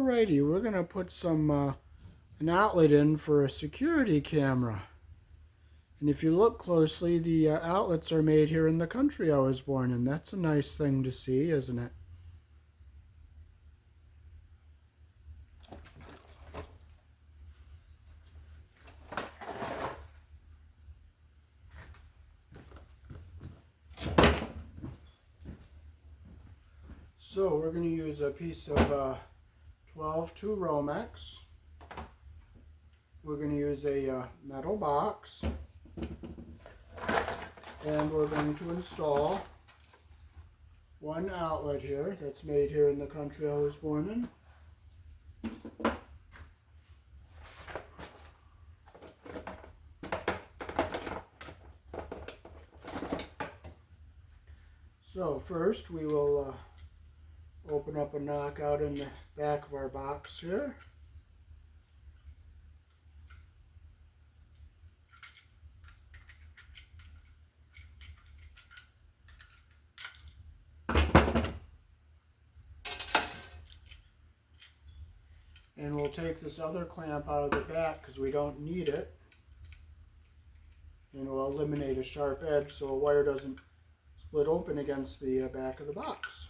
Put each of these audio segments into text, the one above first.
Alrighty, we're going to put some an outlet in for a security camera. And if you look closely, the outlets are made here in the country I was born in. That's a nice thing to see, isn't it? So we're going to use a piece of 12-2 Romex. We're going to use a metal box. And we're going to install one outlet here that's made here in the country I was born in. So first we will open up a knockout in the back of our box here. And we'll take this other clamp out of the back because we don't need it. And we'll eliminate a sharp edge so a wire doesn't split open against the back of the box.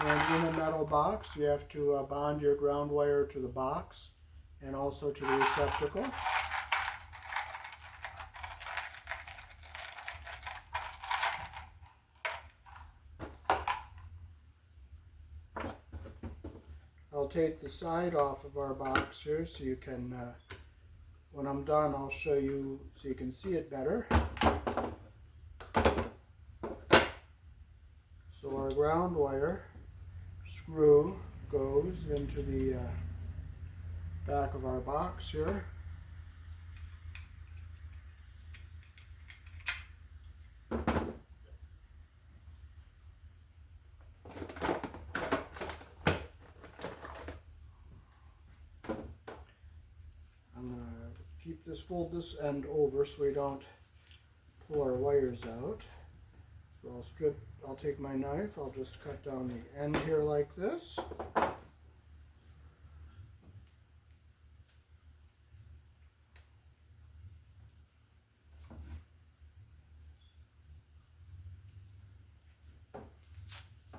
And in a metal box, you have to bond your ground wire to the box and also to the receptacle. I'll take the side off of our box here so you can, when I'm done, I'll show you so you can see it better. So our ground wire screw goes into the back of our box here. I'm going to fold this end over so we don't pull our wires out. So I'll take my knife, I'll just cut down the end here like this.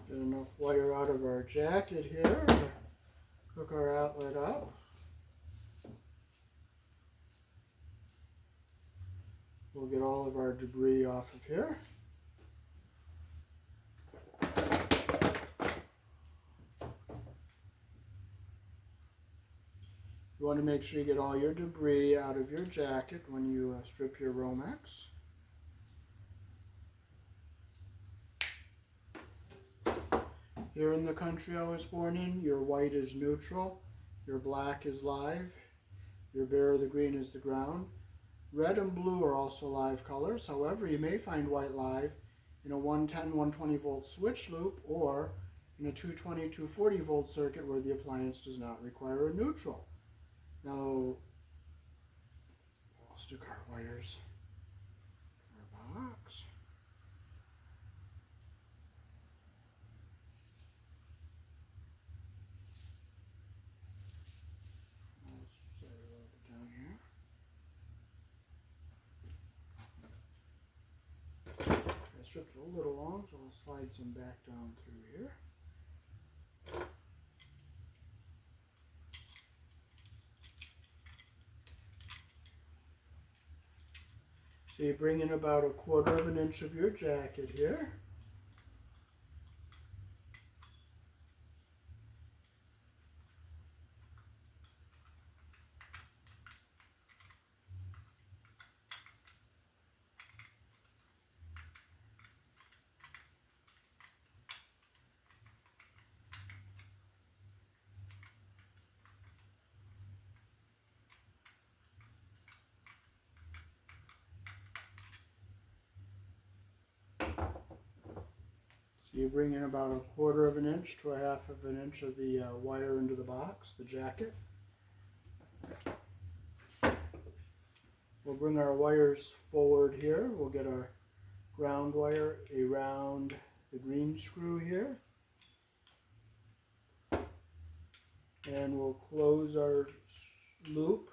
Get enough wire out of our jacket here to hook our outlet up. We'll get all of our debris off of here. You want to make sure you get all your debris out of your jacket when you strip your Romex. Here in the country I was born in, your white is neutral, your black is live, your bare the green is the ground. Red and blue are also live colors. However, you may find white live in a 110, 120 volt switch loop or in a 220, 240 volt circuit where the appliance does not require a neutral. Now, we'll stick our wires in our box. I'll set it a little bit down here. I stripped it a little long, so I'll slide some back down through here. So you bring in about 1/4 of an inch of your jacket here. You bring in about 1/4 of an inch to 1/2 of an inch of the wire into the box, the jacket. We'll bring our wires forward here. We'll get our ground wire around the green screw here. And we'll close our loop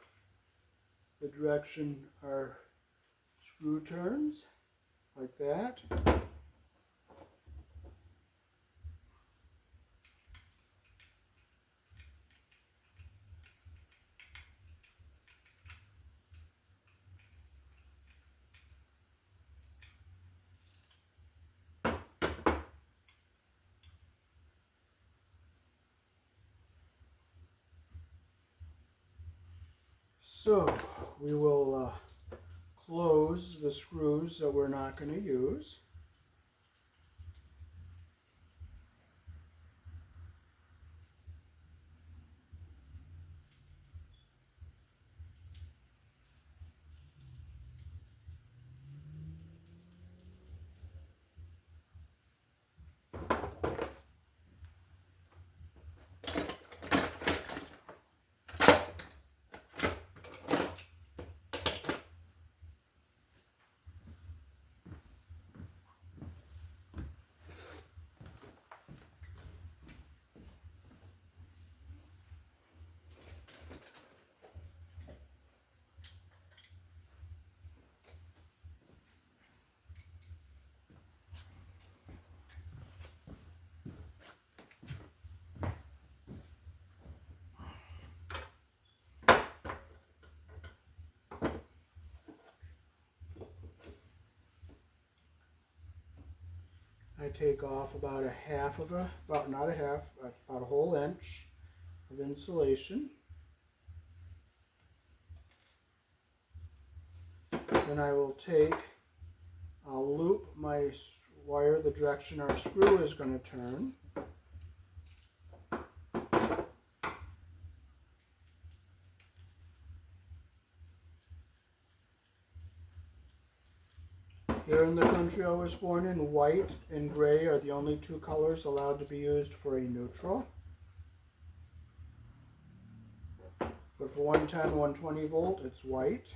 the direction our screw turns, like that. So we will close the screws that we're not going to use. I take off about not a half, about a whole inch of insulation. Then I will I'll loop my wire the direction our screw is going to turn. Here in the country I was born in, white and gray are the only two colors allowed to be used for a neutral. But for 110, 120 volt, it's white.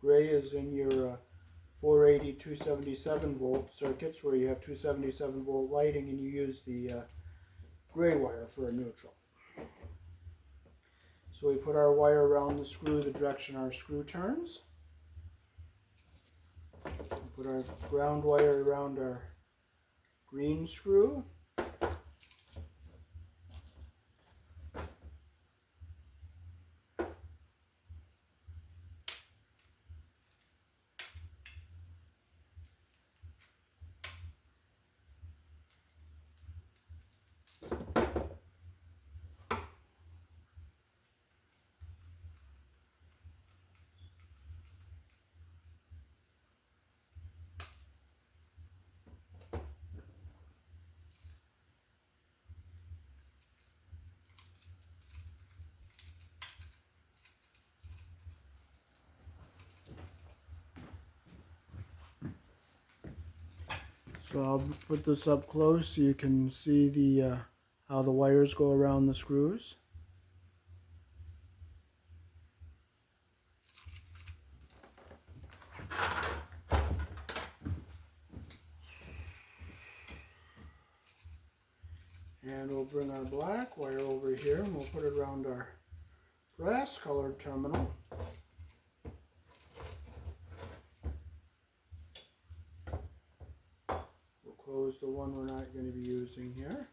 Gray is in your 480, 277 volt circuits where you have 277 volt lighting and you use the gray wire for a neutral. So we put our wire around the screw the direction our screw turns. We put our ground wire around our green screw. So I'll put this up close so you can see the how the wires go around the screws. And we'll bring our black wire over here and we'll put it around our brass colored terminal. We'll close the one we're not going to be using here.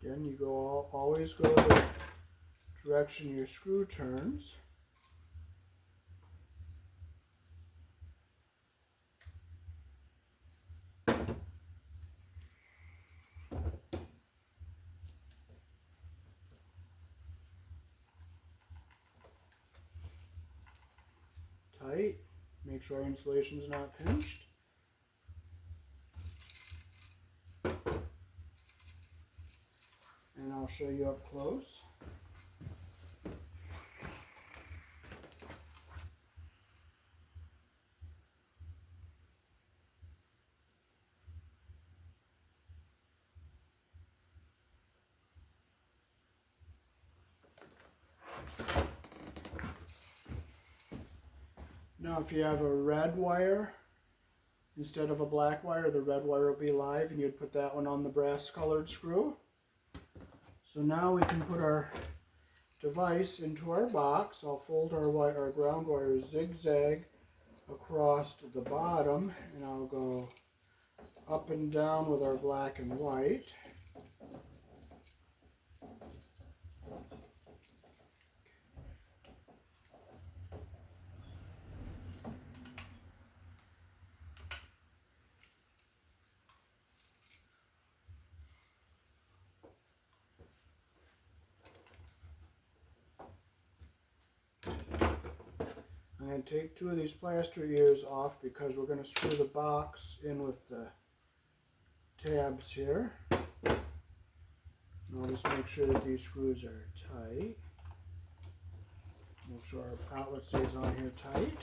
Again, you always go the direction your screw turns. Tight. Make sure our insulation is not pinched. And I'll show you up close. Now if you have a red wire instead of a black wire, the red wire will be live, and you'd put that one on the brass colored screw. So now we can put our device into our box. I'll fold our ground wire zigzag across to the bottom, and I'll go up and down with our black and white. I'm going to take two of these plaster ears off because we're going to screw the box in with the tabs here. And I'll just make sure that these screws are tight. Make sure our outlet stays on here tight.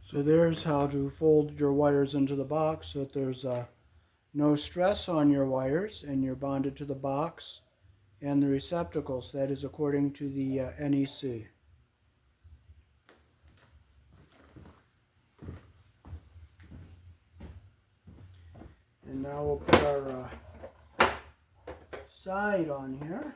So there's how to fold your wires into the box so that there's no stress on your wires and you're bonded to the box and the receptacles. That is according to the NEC. And now we'll put our side on here.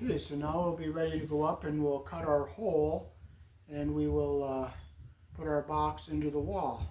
Okay, so now we'll be ready to go up and we'll cut our hole and we will put our box into the wall.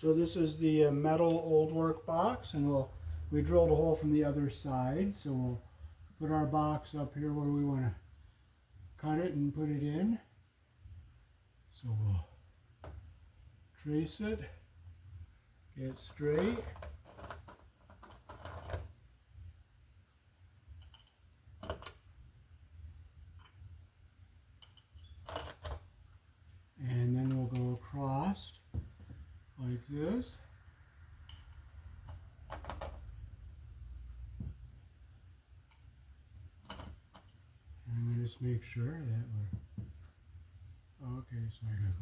So this is the metal old work box, and we drilled a hole from the other side, so we'll put our box up here where we want to cut it and put it in. So we'll trace it, get straight. And then we'll go across like this. And I'm going to just make sure that we're, okay, so I gotta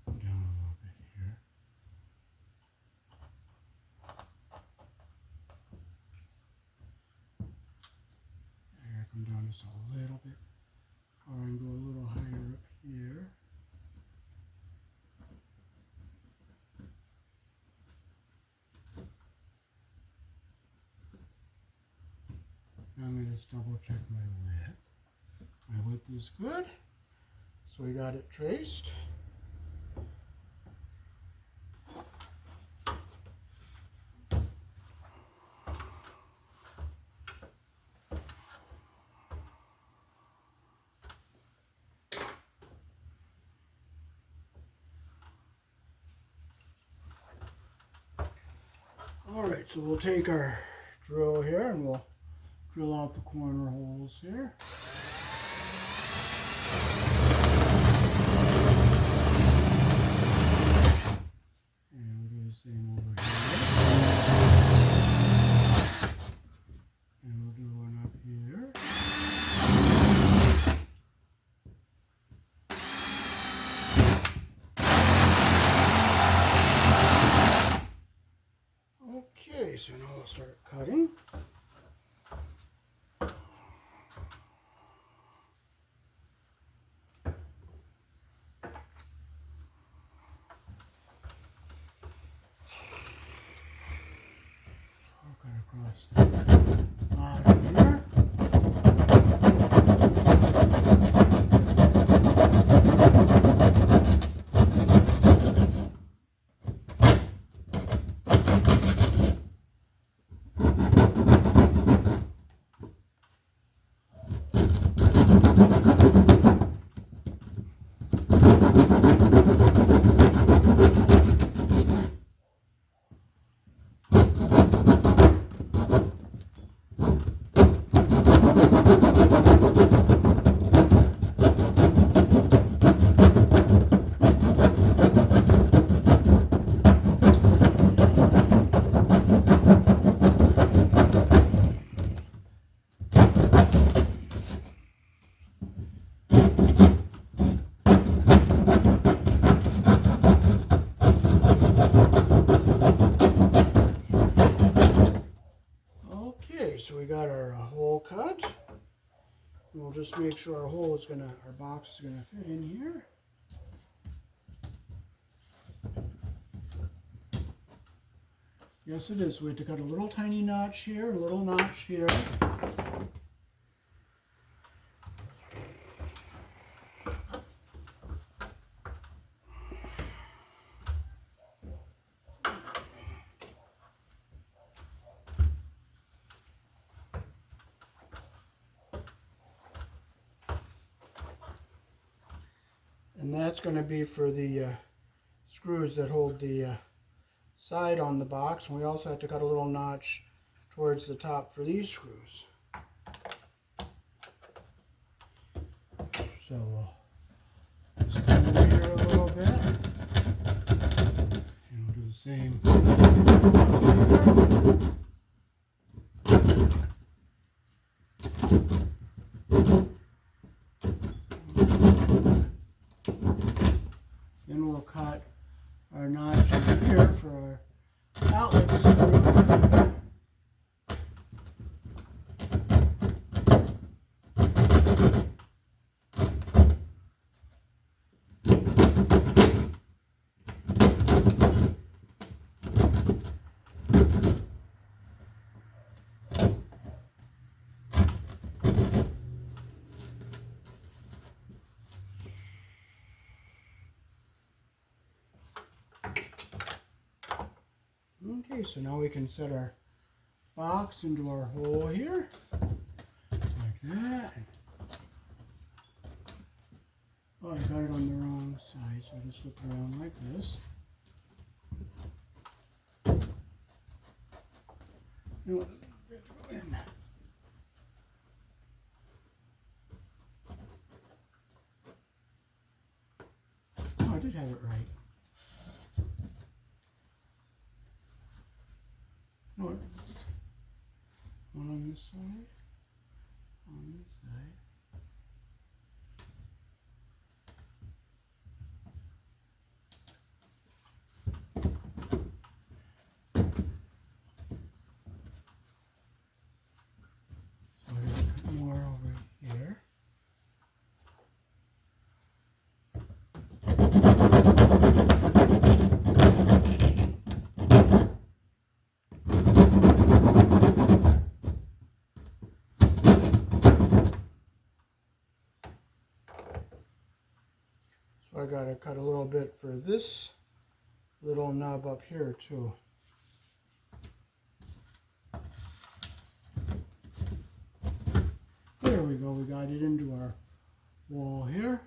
go down a little bit here. just a little bit, or I can go a little higher up here. Now I'm going to just double check my width. My width is good, so we got it traced. Alright, so we'll take our drill here and we'll drill out the corner holes here. And we'll do the same over here. And we'll do one up here. Okay, so now we'll start cutting. Across the bottom here. So we got our hole cut. And we'll just make sure our box is gonna fit in here. Yes, it is. We have to cut a little tiny notch here, a little notch here. And that's going to be for the screws that hold the side on the box. And we also have to cut a little notch towards the top for these screws. So we'll just come over here a little bit. And we'll do the same. Then we'll cut our notch here for our outlet screw. Okay, so now we can set our box into our hole here, like that. Oh, I got it on the wrong side, so I just flip it around like this. You know what, we have to go in. Oh, I did have it right. No, one on this side, on this side. So we're going to put more over here. got to cut a little bit for this little knob up here too. There we go, we got it into our wall here.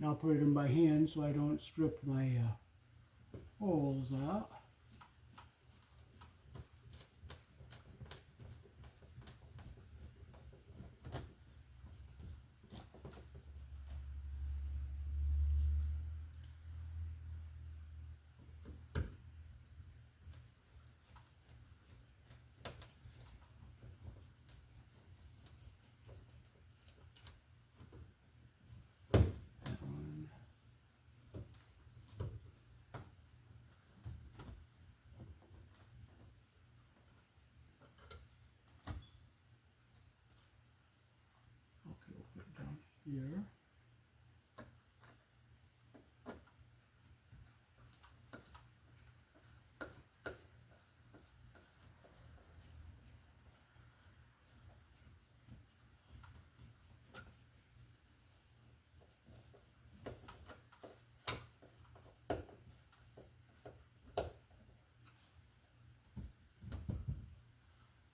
Now put it in by hand so I don't strip my holes out. Here.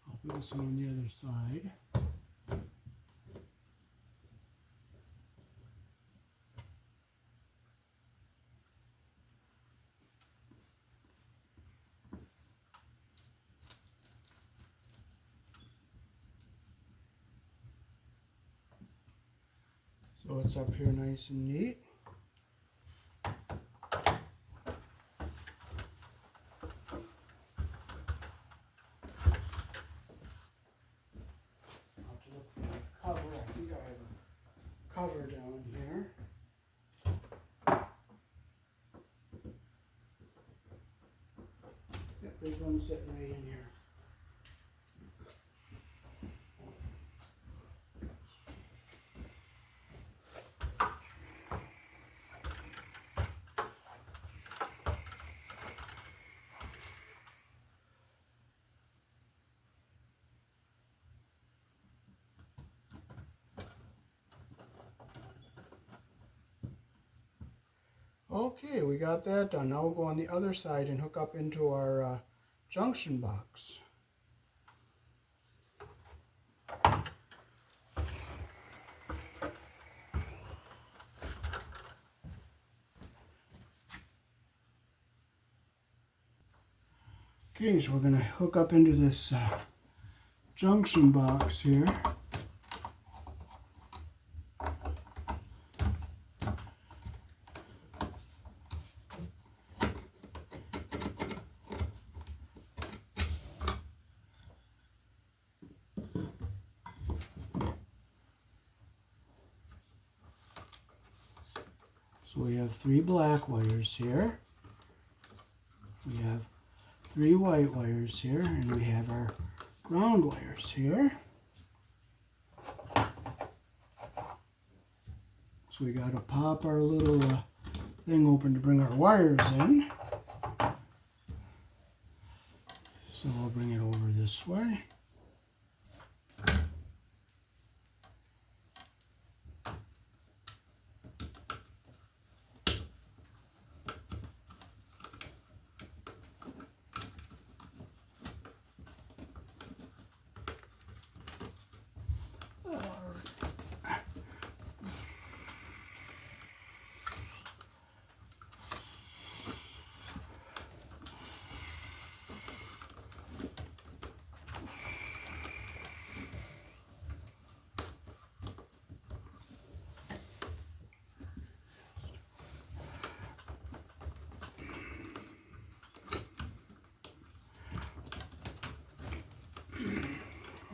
I'll put this one on the other side. So it's up here nice and neat. I'll have to look for my cover. I think I have a cover down here. Yep, there's one sitting right in here. Okay, we got that done. Now we'll go on the other side and hook up into our junction box. Okay, so we're going to hook up into this junction box here. So we have 3 black wires here. We have 3 white wires here, and we have our ground wires here. So we got to pop our little thing open to bring our wires in. So I'll bring it over this way.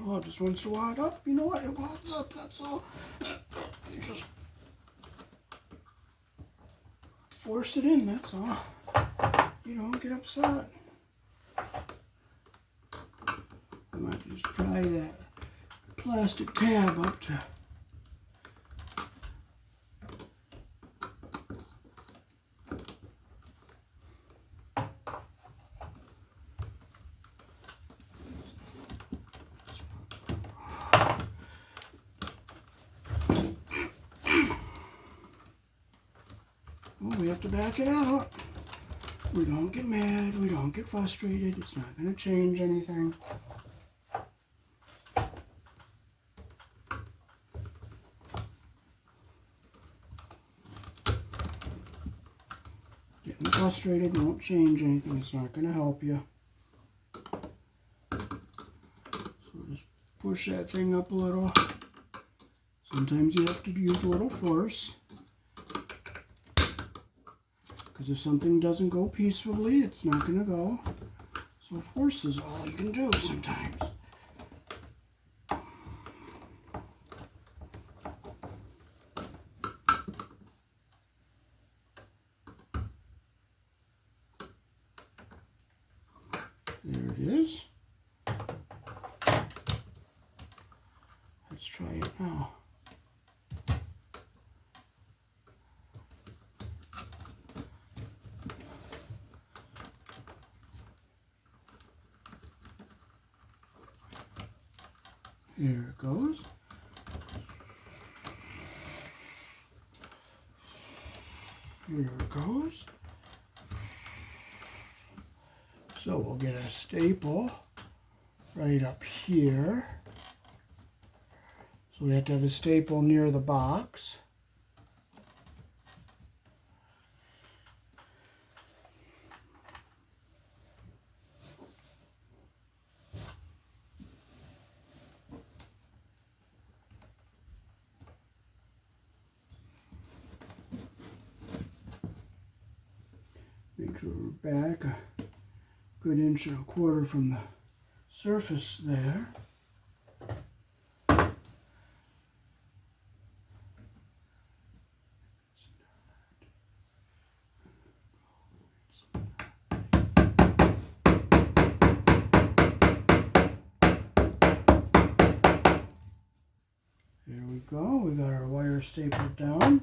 Oh, just wants to wad up. You know what? It wads up, that's all. You just force it in, that's all. You don't get upset. I might just pry that plastic tab up to we have to back it out. We don't get mad, we don't get frustrated, it's not going to change anything. Getting frustrated won't change anything, it's not going to help you. So just push that thing up a little. Sometimes you have to use a little force. Because if something doesn't go peacefully, it's not going to go. So force is all you can do sometimes. There it is. Let's try it now. Here it goes. Here it goes. So we'll get a staple right up here. So we have to have a staple near the box. Make sure we're back a good 1.25 inches from the surface there. There we go, we got our wire stapled down.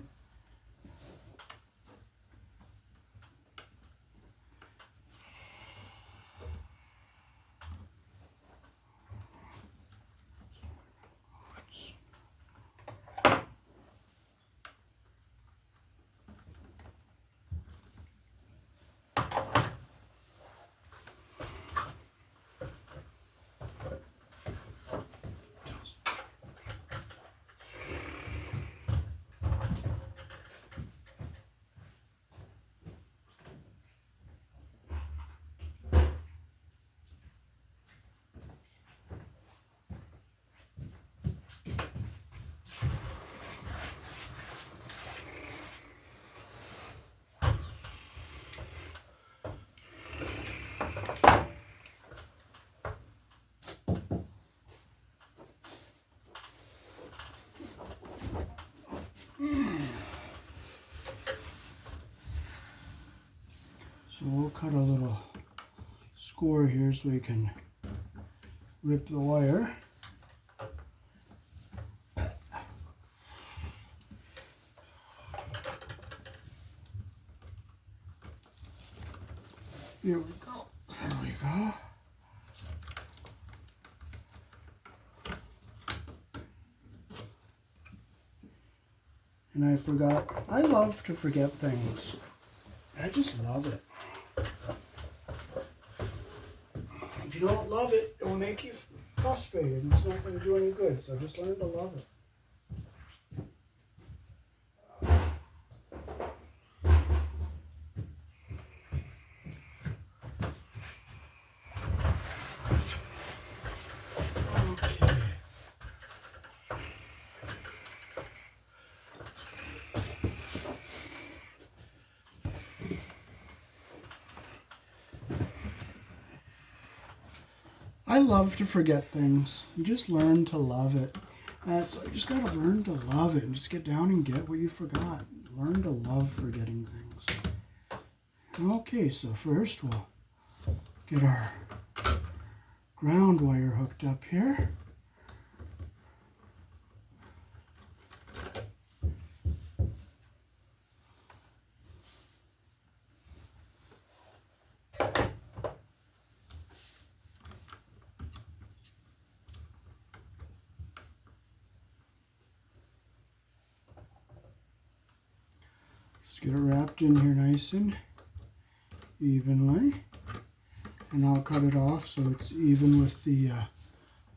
So we'll cut a little score here so we can rip the wire. Here we go. There we go. And I forgot, I love to forget things. I just love it. If you don't love it, it will make you frustrated and it's not going to do any good. So just learn to love it. I love to forget things. You just learn to love it. So you just gotta learn to love it and just get down and get what you forgot. Learn to love forgetting things. Okay, so first we'll get our ground wire hooked up here. Just get it wrapped in here nice and evenly. And I'll cut it off so it's even with the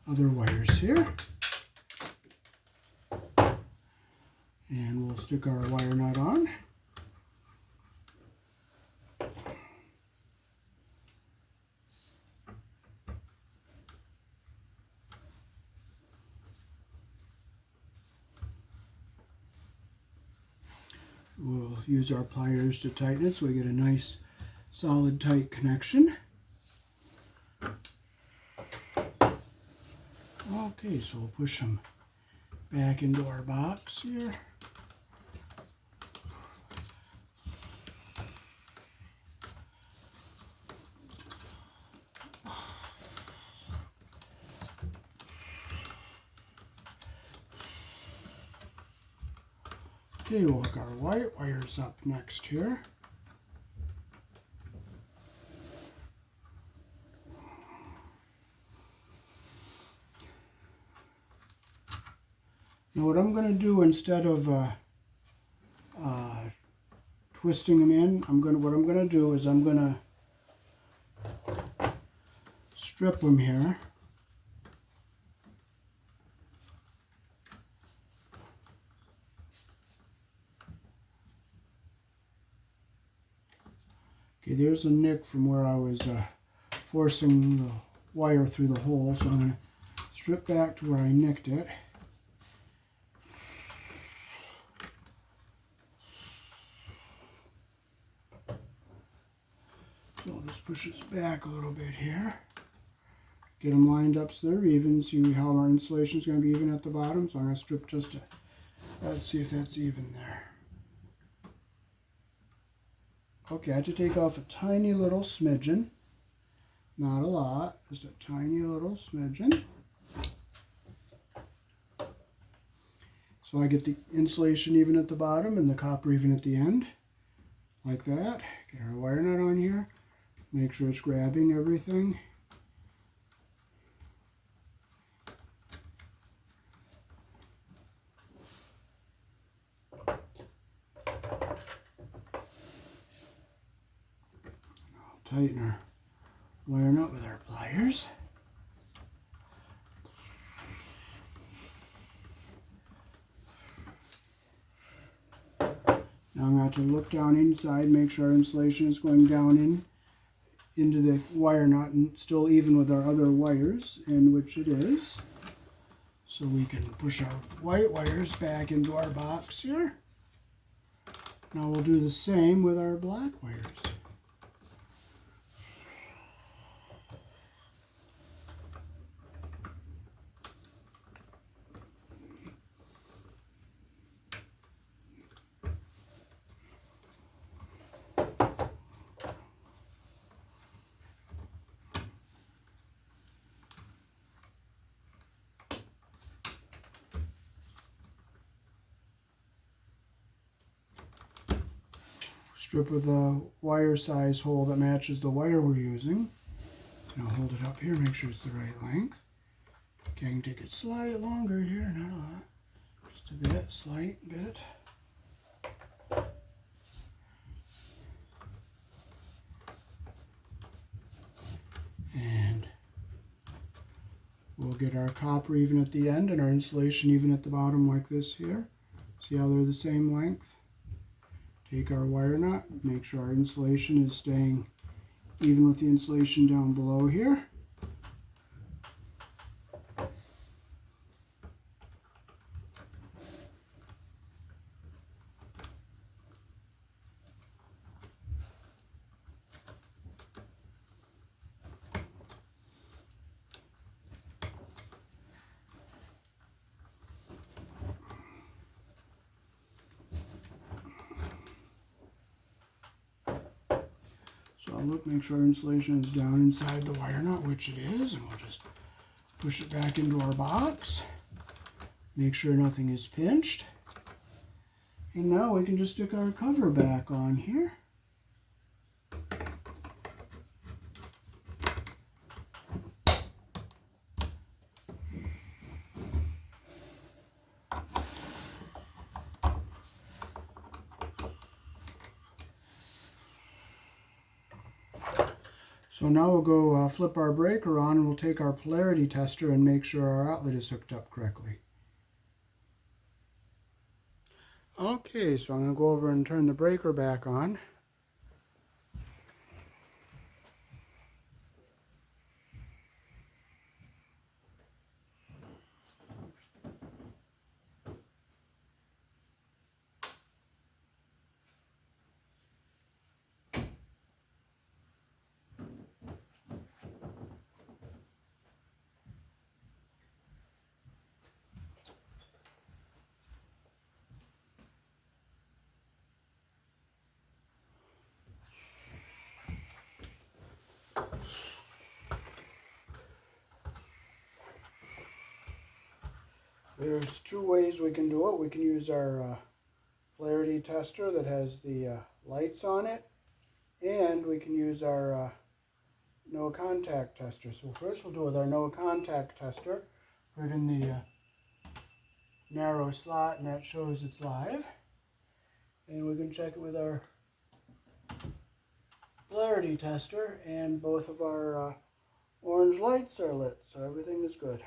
other wires here. And we'll stick our wire nut on. We'll use our pliers to tighten it so we get a nice solid tight connection. Okay, so we'll push them back into our box here. Okay, we'll hook our white wires up next here. Now what I'm going to do instead of twisting them in, what I'm going to do is I'm going to strip them here. Okay, there's a nick from where I was forcing the wire through the hole, so I'm going to strip back to where I nicked it. So I'll just push this back a little bit here. Get them lined up so they're even. See how our insulation is going to be even at the bottom. So I'm going to strip just to let's see if that's even there. Okay, I had to take off a tiny little smidgen. Not a lot, just a tiny little smidgen. So I get the insulation even at the bottom and the copper even at the end. Like that. Get our wire nut on here. Make sure it's grabbing everything. Tighten our wire nut with our pliers. Now I'm going to look down inside, make sure our insulation is going down into the wire nut and still even with our other wires, in which it is. So we can push our white wires back into our box here. Now we'll do the same with our black wires. Strip with a wire size hole that matches the wire we're using. And I'll hold it up here, make sure it's the right length. Okay, I can take it slight longer here, not a lot. Just a bit, slight bit. And we'll get our copper even at the end and our insulation even at the bottom like this here. See how they're the same length? Take our wire nut, make sure our insulation is staying even with the insulation down below here. look, make sure our insulation is down inside the wire nut, which it is, and we'll just push it back into our box. Make sure nothing is pinched. And now we can just stick our cover back on here. So now we'll go flip our breaker on, and we'll take our polarity tester and make sure our outlet is hooked up correctly. Okay, so I'm going to go over and turn the breaker back on. There's two ways we can do it. We can use our polarity tester that has the lights on it, and we can use our no contact tester. So first we'll do it with our no contact tester. Put it in the narrow slot, and that shows it's live. And we can check it with our polarity tester, and both of our orange lights are lit, so everything is good.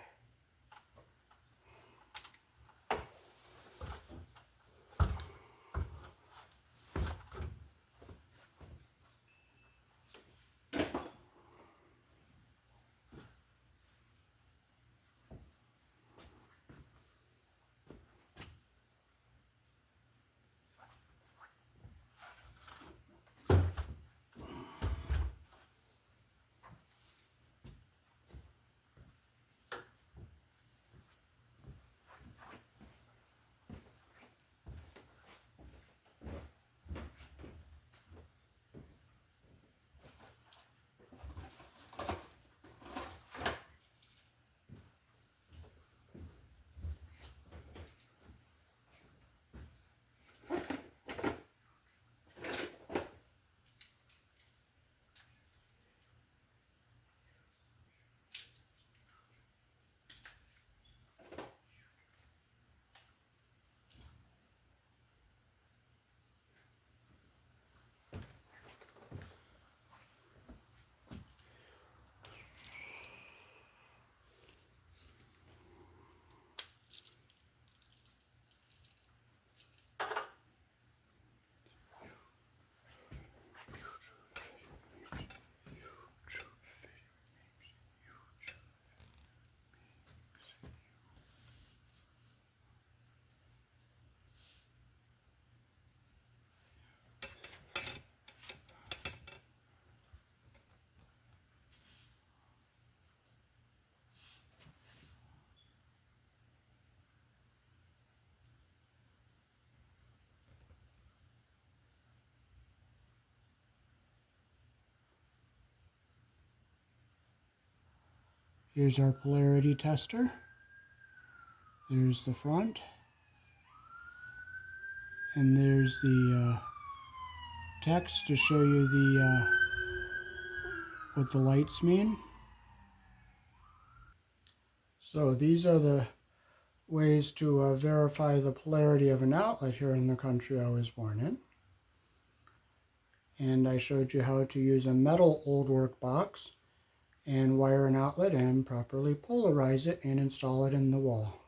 Here's our polarity tester. There's the front. And there's the text to show you the what the lights mean. So these are the ways to verify the polarity of an outlet here in the country I was born in. And I showed you how to use a metal old work box and wire an outlet and properly polarize it and install it in the wall.